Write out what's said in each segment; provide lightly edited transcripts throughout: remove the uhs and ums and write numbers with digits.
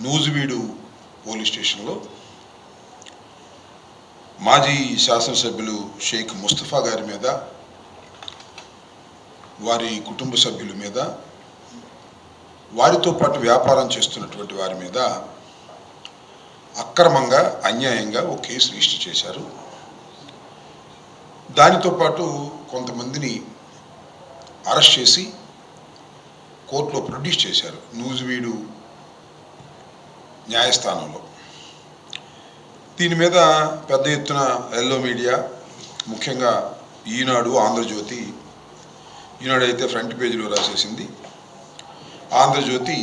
Nuzvid police స్టేషన్లో మాజీ శాసనసభ్యులు షేక్ ముస్తఫా గారి మీద, వారి కుటుంబ సభ్యుల మీద, వారితో పాటు వ్యాపారం చేస్తున్నటువంటి వారి మీద అక్రమంగా అన్యాయంగా ఒక కేసు రిజిస్టర్ చేశారు. దానితో పాటు కొంతమందిని అరెస్ట్ చేసి కోర్టులో ప్రొడ్యూస్ చేశారు నూజివీడు న్యాయస్థానంలో. దీని మీద పెద్ద ఎత్తున ఎల్లో మీడియా, ముఖ్యంగా ఈనాడు, ఆంధ్రజ్యోతి, ఈనాడు అయితే ఫ్రంట్ పేజీలో రాసేసింది, ఆంధ్రజ్యోతి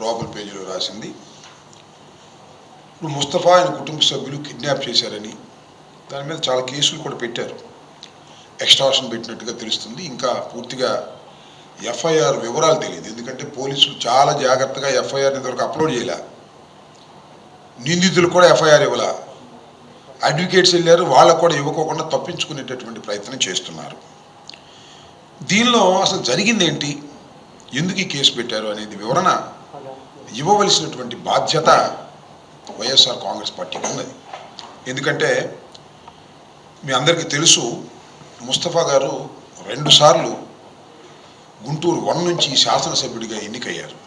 లోపల పేజీలో రాసింది. ఇప్పుడు ముస్తఫా ఆయన కుటుంబ సభ్యులు కిడ్నాప్ చేశారని దాని మీద చాలా కేసులు కూడా పెట్టారు, ఎక్స్టార్షన్ పెట్టినట్టుగా తెలుస్తుంది. ఇంకా పూర్తిగా ఎఫ్ఐఆర్ వివరాలు తెలియదు, ఎందుకంటే పోలీసులు చాలా జాగ్రత్తగా ఎఫ్ఐఆర్ ఇంతవరకు అప్లోడ్ చేయలే. నిందితులు కూడా ఎఫ్ఐఆర్ ఇవ్వాల, అడ్వకేట్స్ వెళ్ళారు, వాళ్ళకు కూడా ఇవ్వకోకుండా తప్పించుకునేటటువంటి ప్రయత్నం చేస్తున్నారు. దీనిలో అసలు జరిగింది ఏంటి, ఎందుకు ఈ కేసు పెట్టారు అనేది వివరణ ఇవ్వవలసినటువంటి బాధ్యత వైఎస్ఆర్ కాంగ్రెస్ పార్టీకి ఉన్నది. ఎందుకంటే మీ అందరికీ తెలుసు, ముస్తఫా గారు 2 సార్లు గుంటూరు 1 నుంచి శాసనసభ్యుడిగా ఎన్నికయ్యారు.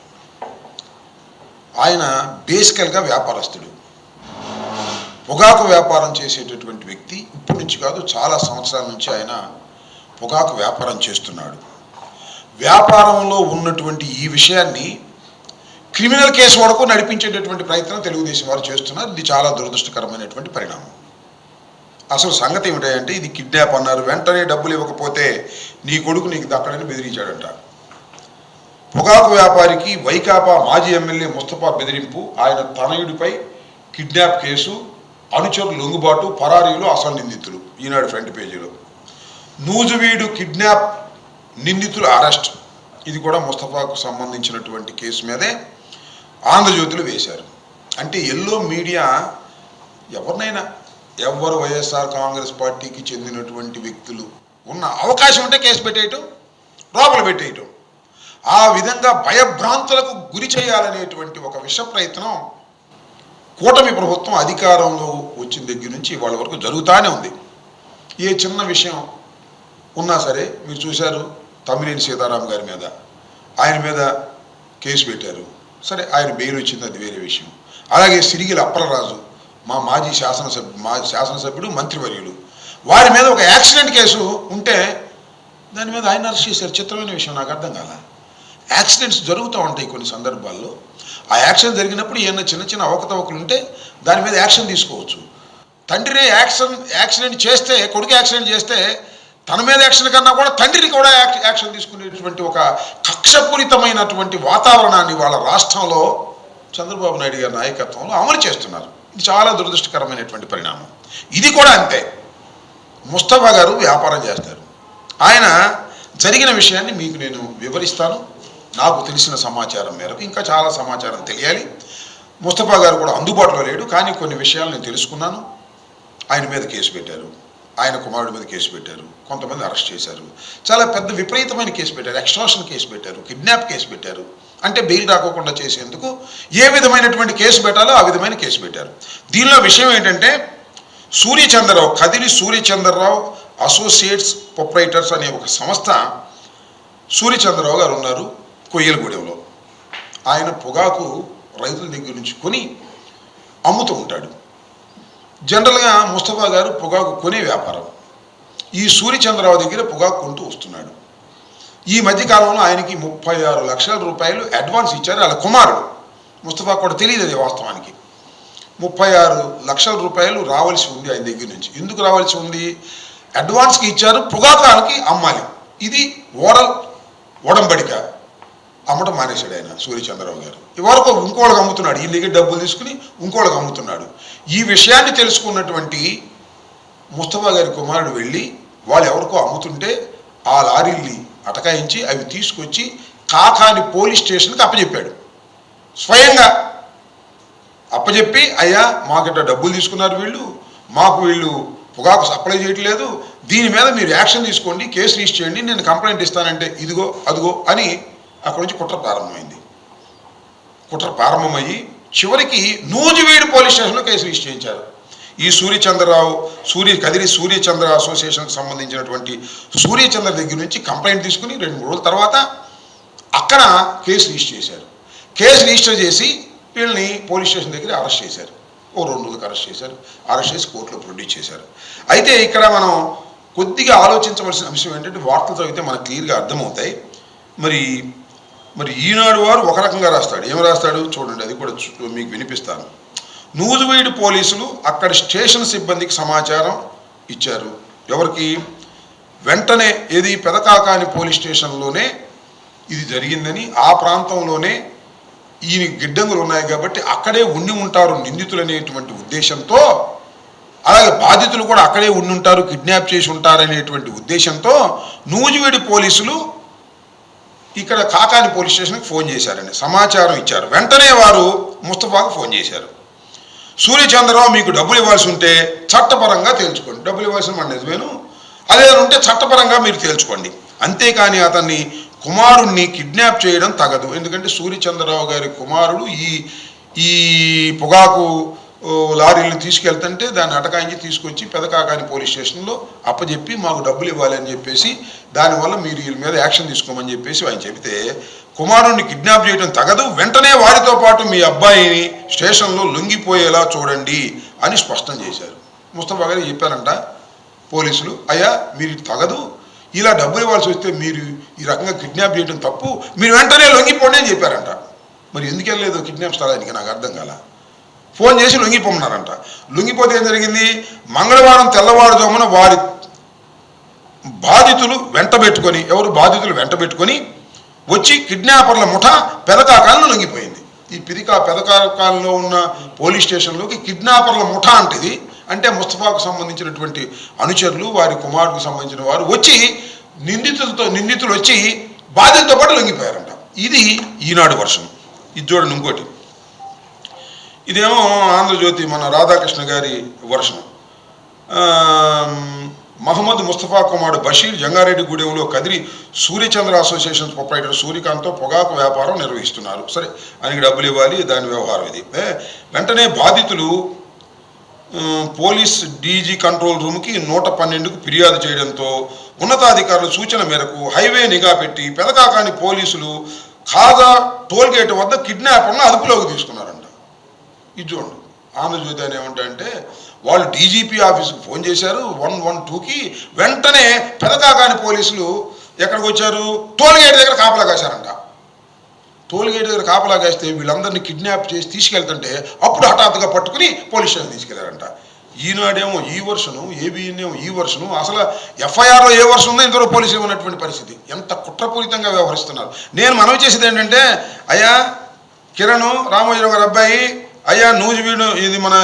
ఆయన బేసికల్గా వ్యాపారస్తుడు, పొగాకు వ్యాపారం చేసేటటువంటి వ్యక్తి. ఇప్పటి నుంచి కాదు, చాలా సంవత్సరాల నుంచి ఆయన పొగాకు వ్యాపారం చేస్తున్నాడు. వ్యాపారంలో ఉన్నటువంటి ఈ విషయాన్ని క్రిమినల్ కేసు వరకు నడిపించేటటువంటి ప్రయత్నం తెలుగుదేశం వారు చేస్తున్నారు. ఇది చాలా దురదృష్టకరమైనటువంటి పరిణామం. అసలు సంగతి ఏమిటంటే, ఇది కిడ్నాప్ అన్నారు, వెంటనే డబ్బులు ఇవ్వకపోతే నీ కొడుకు నీకు దక్కడని బెదిరించాడంట. పొగాకు వ్యాపారికి వైకాపా మాజీ ఎమ్మెల్యే ముస్తఫా బెదిరింపు, ఆయన తనయుడిపై కిడ్నాప్ కేసు, అనుచరులు లొంగుబాటు, పరారీలు అసలు నిందితులు. ఈనాడు ఫ్రంట్ పేజీలో నూజివీడు కిడ్నాప్ నిందితులు అరెస్ట్. ఇది కూడా ముస్తఫాకు సంబంధించినటువంటి కేసు మీదే ఆంధ్రజ్యోతిలో వేశారు. అంటే ఎల్లో మీడియా ఎవరినైనా, ఎవరు వైఎస్ఆర్ కాంగ్రెస్ పార్టీకి చెందినటువంటి వ్యక్తులు ఉన్న అవకాశం ఉంటే కేసు పెట్టేయటం, లోపల పెట్టేయటం, ఆ విధంగా భయభ్రాంతులకు గురి చేయాలనేటువంటి ఒక విష ప్రయత్నం కూటమి ప్రభుత్వం అధికారంలో వచ్చిన దగ్గర నుంచి వాళ్ళ వరకు జరుగుతూనే ఉంది. ఏ చిన్న విషయం ఉన్నా సరే, మీరు చూశారు తమ్మినేని సీతారాం గారి మీద, ఆయన మీద కేసు పెట్టారు. సరే, ఆయన బెయిల్ వచ్చింది, అది వేరే విషయం. అలాగే సిరిగిల అప్పలరాజు, మా మాజీ శాసనసభ్యుడు, మంత్రివర్యులు, వారి మీద ఒక యాక్సిడెంట్ కేసు ఉంటే దాని మీద ఆయన అరెస్ట్ చేశారు. చిత్రమైన విషయం, నాకు అర్థం కాల. యాక్సిడెంట్స్ జరుగుతూ ఉంటాయి కొన్ని సందర్భాల్లో. ఆ యాక్సిడెంట్ జరిగినప్పుడు ఏమైనా చిన్న చిన్న అవకతవకలు ఉంటే దాని మీద యాక్షన్ తీసుకోవచ్చు. తండ్రినే యాక్సిడెంట్ చేస్తే, కొడుకు యాక్సిడెంట్ చేస్తే తన మీద యాక్షన్ కన్నా కూడా తండ్రిని కూడా యాక్షన్ తీసుకునేటువంటి ఒక కక్షపూరితమైనటువంటి వాతావరణాన్ని వాళ్ళ రాష్ట్రంలో చంద్రబాబు నాయుడు గారి నాయకత్వంలో అమలు చేస్తున్నారు. ఇది చాలా దురదృష్టకరమైనటువంటి పరిణామం. ఇది కూడా అంతే. ముస్తఫా గారు వ్యాపారం చేస్తారు. ఆయన జరిగిన విషయాన్ని మీకు నేను వివరిస్తాను, నాకు తెలిసిన సమాచారం మేరకు. ఇంకా చాలా సమాచారం తెలియాలి. ముస్తఫా గారు కూడా అందుబాటులో లేడు, కానీ కొన్ని విషయాలు నేను తెలుసుకున్నాను. ఆయన మీద కేసు పెట్టారు, ఆయన కుమారుడి మీద కేసు పెట్టారు, కొంతమంది అరెస్ట్ చేశారు, చాలా పెద్ద విపరీతమైన కేసు పెట్టారు, ఎక్స్టార్షన్ కేసు పెట్టారు, కిడ్నాప్ కేసు పెట్టారు. అంటే బెయిల్ రాకోకుండా చేసేందుకు ఏ విధమైనటువంటి కేసు పెట్టాలో ఆ విధమైన కేసు పెట్టారు. దీనిలో విషయం ఏంటంటే, సూర్యచంద్రరావు, కదిరి సూర్యచంద్రరావు అసోసియేట్స్ ప్రొప్రైటర్స్ అనే ఒక సంస్థ, సూర్యచంద్రరావు గారు ఉన్నారు కొయ్యలగూడెంలో. ఆయన పొగాకు రైతుల దగ్గర నుంచి కొని అమ్ముతూ ఉంటాడు. జనరల్గా ముస్తఫా గారు పొగాకు కొనే వ్యాపారం. ఈ సూర్యచంద్రరావు దగ్గర పొగాకు కొంటూ వస్తున్నాడు. ఈ మధ్యకాలంలో ఆయనకి 36 లక్షల రూపాయలు అడ్వాన్స్ ఇచ్చారు వాళ్ళ కుమారుడు. ముస్తఫా కూడా తెలియదు అది వాస్తవానికి. 36 లక్షల రూపాయలు రావాల్సి ఉంది ఆయన దగ్గర నుంచి. ఎందుకు రావాల్సి ఉంది? అడ్వాన్స్కి ఇచ్చారు, పొగాకానికి అమ్మాలి. ఇది ఓరల్ ఒడంబడిక. అమ్మటం మానేశాడు ఆయన సూర్యచంద్రరావు గారు. ఇవరకు ఇంకోళ్ళకి అమ్ముతున్నాడు, ఈ దగ్గర డబ్బులు తీసుకుని ఇంకోళ్ళకి అమ్ముతున్నాడు. ఈ విషయాన్ని తెలుసుకున్నటువంటి ముస్తఫా గారి కుమారుడు వెళ్ళి వాళ్ళు ఎవరికో అమ్ముతుంటే ఆ లారీల్ని అటకాయించి అవి తీసుకొచ్చి కాకాని పోలీస్ స్టేషన్కి అప్పచెప్పాడు. స్వయంగా అప్పచెప్పి, అయ్యా మాకిట డబ్బులు తీసుకున్నారు వీళ్ళు, మాకు వీళ్ళు పొగాకు సప్లై చేయట్లేదు, దీని మీద మీరు యాక్షన్ తీసుకోండి, కేసు రిజిస్టర్ చేయండి, నేను కంప్లైంట్ ఇస్తానంటే ఇదిగో అదిగో అని అక్కడి నుంచి కుట్ర ప్రారంభమైంది. కుట్ర ప్రారంభమయ్యి చివరికి నూజివీడు పోలీస్ స్టేషన్లో కేసు రిజిస్టర్ చేయించారు. ఈ కదిరి సూర్యచంద్ర అసోసియేషన్కి సంబంధించినటువంటి సూర్యచంద్ర దగ్గర నుంచి కంప్లైంట్ తీసుకుని 2-3 రోజుల తర్వాత అక్కడ కేసు రిజిస్టర్ చేశారు. కేసు రిజిస్టర్ చేసి వీళ్ళని పోలీస్ స్టేషన్ దగ్గర అరెస్ట్ చేశారు. 2 రోజులకు అరెస్ట్ చేశారు. అరెస్ట్ చేసి కోర్టులో ప్రొడ్యూస్ చేశారు. అయితే ఇక్కడ మనం కొద్దిగా ఆలోచించవలసిన అంశం ఏంటంటే, వార్తలు చదివితే మనకు క్లియర్గా అర్థమవుతాయి. మరి ఈనాడు వారు ఒక రకంగా రాస్తాడు. ఏమి రాస్తాడు చూడండి, అది కూడా మీకు వినిపిస్తాను. నూజివీడు పోలీసులు అక్కడ స్టేషన్ సిబ్బందికి సమాచారం ఇచ్చారు. ఎవరికి? వెంటనే పెదకాకాని పోలీస్ స్టేషన్లోనే ఇది జరిగిందని, ఆ ప్రాంతంలోనే ఈ గిడ్డంగులు ఉన్నాయి కాబట్టి అక్కడే ఉండి ఉంటారు నిందితులు అనేటువంటి ఉద్దేశంతో, అలాగే బాధితులు కూడా అక్కడే ఉండి ఉంటారు, కిడ్నాప్ చేసి ఉంటారనేటువంటి ఉద్దేశంతో నూజివీడు పోలీసులు ఇక్కడ కాకాని పోలీస్ స్టేషన్కి ఫోన్ చేశారండి, సమాచారం ఇచ్చారు. వెంటనే వారు ముస్తఫాకు ఫోన్ చేశారు. సూర్యచంద్రరావు, మీకు డబ్బులు ఇవ్వాల్సి ఉంటే చట్టపరంగా తేల్చుకోండి. డబ్బులు ఇవ్వాల్సిన మన నిజమేను, అదేదో ఉంటే చట్టపరంగా మీరు తేల్చుకోండి. అంతేకాని అతన్ని కుమారుణ్ణి కిడ్నాప్ చేయడం తగదు. ఎందుకంటే సూర్యచంద్రరావు గారి కుమారుడు ఈ పొగాకు లారీలు తీసుకెళ్తుంటే దాన్ని అటకాయించి తీసుకొచ్చి పెదకాకాని పోలీస్ స్టేషన్లో అప్పచెప్పి మాకు డబ్బులు ఇవ్వాలి అని చెప్పేసి, దానివల్ల మీరు వీళ్ళ మీద యాక్షన్ తీసుకోమని చెప్పేసి ఆయన చెబితే, కుమారుణ్ణి కిడ్నాప్ చేయడం తగదు, వెంటనే వారితో పాటు మీ అబ్బాయిని స్టేషన్లో లొంగిపోయేలా చూడండి అని స్పష్టం చేశారు. ముస్తఫా గారు చెప్పారంట పోలీసులు, అయ్యా మీరు తగదు, ఇలా డబ్బులు ఇవ్వాల్సి వస్తే మీరు ఈ రకంగా కిడ్నాప్ చేయడం తప్పు, మీరు వెంటనే లొంగిపోండి అని చెప్పారంట. మరి ఎందుకు వెళ్ళలేదు కిడ్నాప్ స్థలానికి నాకు అర్థం కాల. ఫోన్ చేసి లొంగిపోమన్నారంట. లొంగిపోతే ఏం జరిగింది? మంగళవారం తెల్లవారుజామున వారి బాధితులు వెంటబెట్టుకొని వచ్చి కిడ్నాపర్ల ముఠా పెదకాకాలను లొంగిపోయింది. ఈ పెదకాకాలలో ఉన్న పోలీస్ స్టేషన్లోకి కిడ్నాపర్ల ముఠా అంటే ముస్తఫాకు సంబంధించినటువంటి అనుచరులు, వారి కుమారుడికి సంబంధించిన వారు వచ్చి నిందితులు వచ్చి బాధితులతో పాటు లొంగిపోయారంట. ఇది ఈనాడు వర్షం. ఇది చూడండి ఇంకోటి, ఇదేమో ఆంధ్రజ్యోతి మన రాధాకృష్ణ గారి వర్షం. మహమ్మద్ ముస్తఫా కుమారుడు బషీర్ జంగారెడ్డిగూడెంలో కదిరి సూర్యచంద్ర అసోసియేషన్ ప్రొపరైటర్ సూర్యకాంత్తో పొగాకు వ్యాపారం నిర్వహిస్తున్నారు. సరే, ఆయనకి డబ్బులు ఇవ్వాలి, దాని వ్యవహారం ఇది. వెంటనే బాధితులు పోలీస్ డీజీ కంట్రోల్ రూమ్కి 112కు ఫిర్యాదు చేయడంతో ఉన్నతాధికారుల సూచన మేరకు హైవే నిఘా పెట్టి పెదకాకాని పోలీసులు ఖాజా టోల్గేట్ వద్ద కిడ్నాపర్లను అదుపులోకి తీసుకున్నారంట. ఇది చూడండి, ఆంధ్రజ్యోతి అని ఏమంటే వాళ్ళు డీజీపీ ఆఫీస్కి ఫోన్ చేశారు 112కి. వెంటనే పెదకాకాని పోలీసులు ఎక్కడికి వచ్చారు? టోల్గేట్ దగ్గర కాపలా కాశారంట. టోల్గేట్ దగ్గర కాపలా కాస్తే వీళ్ళందరినీ కిడ్నాప్ చేసి తీసుకెళ్తుంటే అప్పుడు హఠాత్తుగా పట్టుకుని పోలీస్ స్టేషన్ తీసుకెళ్లారంట. ఈనాడేమో ఈ వర్షను, ఏబిఎన్ ఏమో ఈ వర్షను, అసలు ఎఫ్ఐఆర్లో ఏ వర్షం ఉందో ఇంతవరకు పోలీసులు ఉన్నటువంటి పరిస్థితి. ఎంత కుట్రపూరితంగా వ్యవహరిస్తున్నారు. నేను మనవి చేసేది ఏంటంటే, అయ్యా కిరణ్ రామోజీరావు గారి అబ్బాయి, అయ్యా నూజివీడు ఇది మన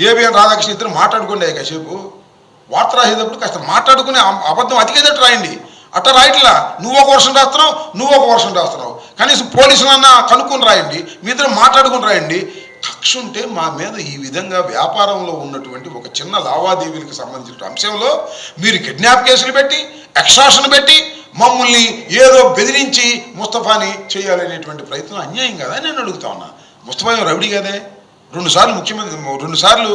ఏబిఎన్ రాధాకృష్ణ ఇద్దరు మాట్లాడుకోండి. కాసేపు వార్త రాసేటప్పుడు కాస్త మాట్లాడుకుని అబద్ధం అతికేదట్టు రాయండి. అట్ట రాయట్లా, నువ్వు ఒక వర్షం రాస్తున్నావు. కనీసం పోలీసులన్నా కనుక్కొని రాయండి, మీ ఇద్దరు మాట్లాడుకుని రాయండి. కక్ష ఉంటే మా మీద ఈ విధంగా వ్యాపారంలో ఉన్నటువంటి ఒక చిన్న లావాదేవీలకు సంబంధించిన అంశంలో మీరు కిడ్నాప్ కేసులు పెట్టి, ఎక్స్ట్రాషన్ పెట్టి మమ్మల్ని ఏదో బెదిరించి ముస్తఫాని చేయాలనేటువంటి ప్రయత్నం అన్యాయం కదా నేను అడుగుతా ఉన్నా. ముస్తఫా రౌడీ కదే, 2 సార్లు ముఖ్యమంత్రి, 2 సార్లు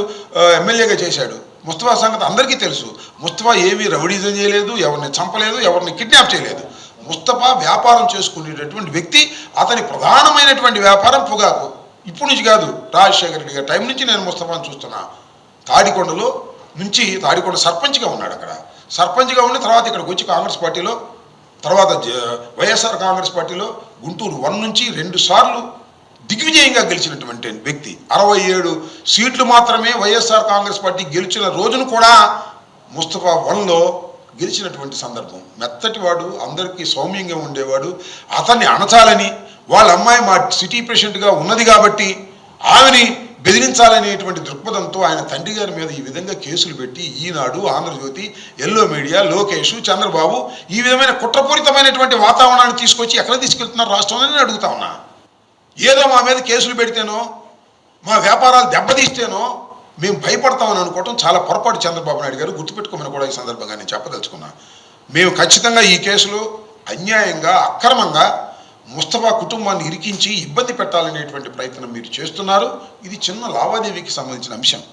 ఎమ్మెల్యేగా చేశాడు. ముస్తఫా సంగతి అందరికీ తెలుసు. ముస్తఫా ఏమీ రౌడీజం చేయలేదు, ఎవరిని చంపలేదు, ఎవరిని కిడ్నాప్ చేయలేదు. ముస్తఫా వ్యాపారం చేసుకునేటటువంటి వ్యక్తి. అతని ప్రధానమైనటువంటి వ్యాపారం పొగాకు. ఇప్పుడు నుంచి కాదు, రాజశేఖర రెడ్డి గారి టైం నుంచి నేను ముస్తఫాను చూస్తున్నా. తాడికొండ సర్పంచ్గా ఉన్నాడు. అక్కడ సర్పంచ్గా ఉండి తర్వాత ఇక్కడికి వచ్చి కాంగ్రెస్ పార్టీలో, తర్వాత వైఎస్ఆర్ కాంగ్రెస్ పార్టీలో గుంటూరు 1 నుంచి 2 సార్లు దిగ్విజయంగా గెలిచినటువంటి వ్యక్తి. 67 సీట్లు మాత్రమే వైఎస్ఆర్ కాంగ్రెస్ పార్టీ గెలిచిన రోజును కూడా ముస్తఫా 1లో గెలిచినటువంటి సందర్భం. మెత్తటివాడు, అందరికీ సౌమ్యంగా ఉండేవాడు. అతన్ని అణచాలని వాళ్ళ అమ్మాయి మా సిటీ ప్రెసిడెంట్గా ఉన్నది కాబట్టి ఆమెని బెదిరించాలనేటువంటి దృక్పథంతో ఆయన తండ్రి గారి మీద ఈ విధంగా కేసులు పెట్టి ఈనాడు, ఆంధ్రజ్యోతి, ఎల్లో మీడియా, లోకేష్, చంద్రబాబు ఈ విధమైన కుట్రపూరితమైనటువంటి వాతావరణాన్ని తీసుకొచ్చి ఎక్కడ తీసుకెళ్తున్నారు రాష్ట్రంలో నేను అడుగుతా ఉన్నా. ఏదో మా మీద కేసులు పెడితేనో, మా వ్యాపారాలు దెబ్బతీస్తేనో మేము భయపడతామని అనుకోవటం చాలా పొరపాటు. చంద్రబాబు నాయుడు గారు గుర్తుపెట్టుకోమని కూడా ఈ సందర్భంగా నేను చెప్పదలుచుకున్నా. మేము ఖచ్చితంగా ఈ కేసులో అన్యాయంగా, అక్రమంగా ముస్తఫా కుటుంబాన్ని ఇరికించి ఇబ్బంది పెట్టాలనేటువంటి ప్రయత్నం మీరు చేస్తున్నారు. ఇది చిన్న లావాదేవీకి సంబంధించిన అంశం.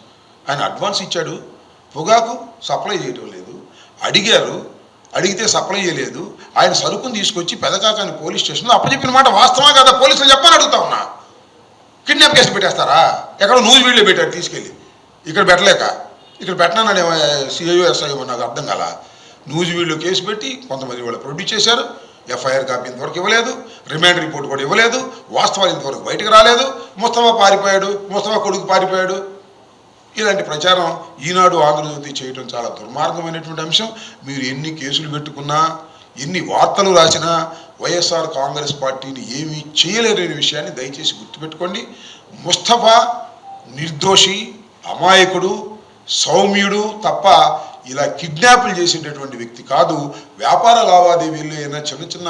ఆయన అడ్వాన్స్ ఇచ్చాడు, పొగాకు సప్లై చేయటం లేదు. అడిగారు, అడిగితే సప్లై చేయలేదు. ఆయన సరుకును తీసుకొచ్చి పెదకాకాని పోలీస్ స్టేషన్లో అప్పచెప్పిన మాట వాస్తవా కదా? పోలీసులు చెప్పని అడుగుతా ఉన్నా. కిడ్నాప్ కేసు పెట్టేస్తారా? ఎక్కడో న్యూస్ వీడియో పెట్టారు తీసుకెళ్ళి, ఇక్కడ పెట్టలేక ఇక్కడ పెట్టినానని సిఐఓ ఎస్ఐఓ నాకు అర్థం కాల. న్యూస్ వీడియో కేసు పెట్టి కొంతమంది వాళ్ళు ప్రొడ్యూస్ చేశారు. ఎఫ్ఐఆర్ కాపీ ఇంతవరకు ఇవ్వలేదు, రిమాండ్ రిపోర్ట్ కూడా ఇవ్వలేదు, వాస్తవాలు ఇంతవరకు బయటకు రాలేదు. ముస్తఫా పారిపోయాడు, ముస్తఫా కొడుకు పారిపోయాడు. ఇలాంటి ప్రచారం ఈనాడు ఆంధ్రజ్యోతి చేయడం చాలా దుర్మార్గమైనటువంటి అంశం. మీరు ఎన్ని కేసులు పెట్టుకున్నా, ఎన్ని వార్తలు రాసినా వైఎస్ఆర్ కాంగ్రెస్ పార్టీని ఏమీ చేయలేరనే విషయాన్ని దయచేసి గుర్తుపెట్టుకోండి. ముస్తఫా నిర్దోషి, అమాయకుడు, సౌమ్యుడు తప్ప ఇలా కిడ్నాపులు చేసేటటువంటి వ్యక్తి కాదు. వ్యాపార లావాదేవీల్లో ఏదైనా చిన్న చిన్న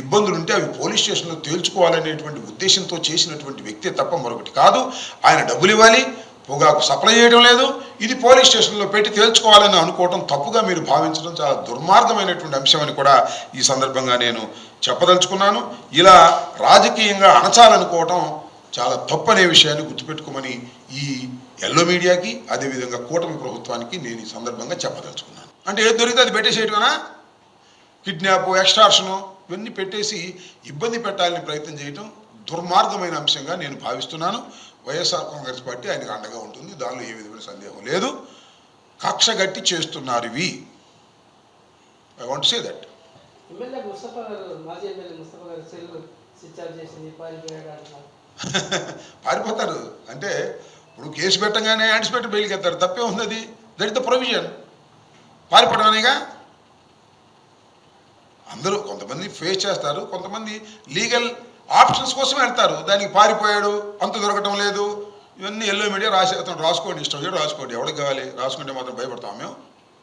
ఇబ్బందులు ఉంటే అవి పోలీస్ స్టేషన్లో తేల్చుకోవాలనేటువంటి ఉద్దేశంతో చేసినటువంటి వ్యక్తి తప్ప మరొకటి కాదు. ఆయన డబ్బులు ఇవ్వాలి, పొగాకు సప్లై చేయడం లేదు, ఇది పోలీస్ స్టేషన్లో పెట్టి తేల్చుకోవాలని అనుకోవడం తప్పుగా మీరు భావించడం చాలా దుర్మార్గమైనటువంటి అంశం అని కూడా ఈ సందర్భంగా నేను చెప్పదలుచుకున్నాను. ఇలా రాజకీయంగా అణచాలనుకోవటం చాలా తప్పు అనే విషయాన్ని గుర్తుపెట్టుకోమని ఈ ఎల్లో మీడియాకి, అదేవిధంగా కూటమి ప్రభుత్వానికి నేను ఈ సందర్భంగా చెప్పదలుచుకున్నాను. అంటే ఏది దొరికితే అది పెట్టేసేయటమేనా? కిడ్నాప్, ఎక్స్టార్షను ఇవన్నీ పెట్టేసి ఇబ్బంది పెట్టాలని ప్రయత్నం చేయటం దుర్మార్గమైన అంశంగా నేను భావిస్తున్నాను. వైఎస్ఆర్ కాంగ్రెస్ పార్టీ ఆయనకు అండగా ఉంటుంది, దానిలో ఏ విధమైన సందేహం లేదు. కక్ష గట్టి చేస్తున్నారు ఇవి. I want say that. పారిపోతారు అంటే ఇప్పుడు కేసు పెట్టగానే యాంటిసిపేటరీ బెయిల్కి వెళ్తారు, తప్పే ఉంది. అది దట్ ఇస్ ద ప్రొవిజన్. పారిపోవడానిగా అందరూ కొంతమంది ఫేస్ చేస్తారు, కొంతమంది లీగల్ ఆప్షన్స్ కోసం వెళ్తారు. దానికి పారిపోయాడు, అంత దొరకటం లేదు, ఇవన్నీ ఎల్లో మీడియా రాసుకోండి, ఇష్టం రాసుకోండి, ఎవరికి కావాలి రాసుకుంటే మాత్రం భయపడతాం మేము.